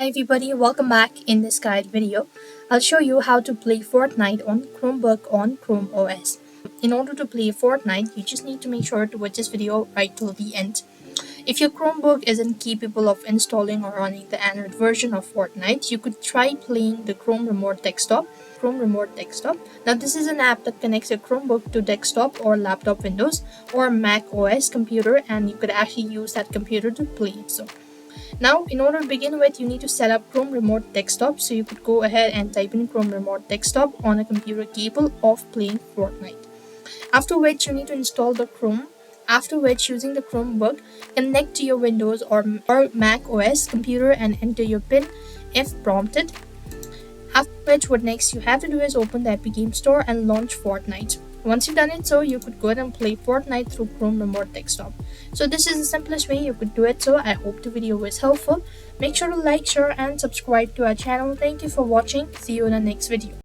Hi everybody, welcome back. In this guide video. I'll show you how to play Fortnite on Chromebook on Chrome OS. In order to play Fortnite, you just need to make sure to watch this video right till the end. If your Chromebook isn't capable of installing or running the Android version of Fortnite, you could try playing the Chrome Remote Desktop. Now this is an app that connects your Chromebook to desktop or laptop windows or Mac OS computer, and you could actually use that computer to play it. Now, in order to begin with, you need to set up Chrome Remote Desktop. So you could go ahead and type in Chrome Remote Desktop on a computer capable of playing Fortnite. After which, you need to install the Chrome. After which, using the Chromebook, connect to your Windows or Mac OS computer and enter your PIN if prompted. After which, what next you have to do is open the Epic Game Store and launch Fortnite. Once you've done it so, you could go ahead and play Fortnite through Chrome Remote Desktop. So this is the simplest way you could do it. So I hope the video was helpful. Make sure to like, share and subscribe to our channel. Thank you for watching. See you in the next video.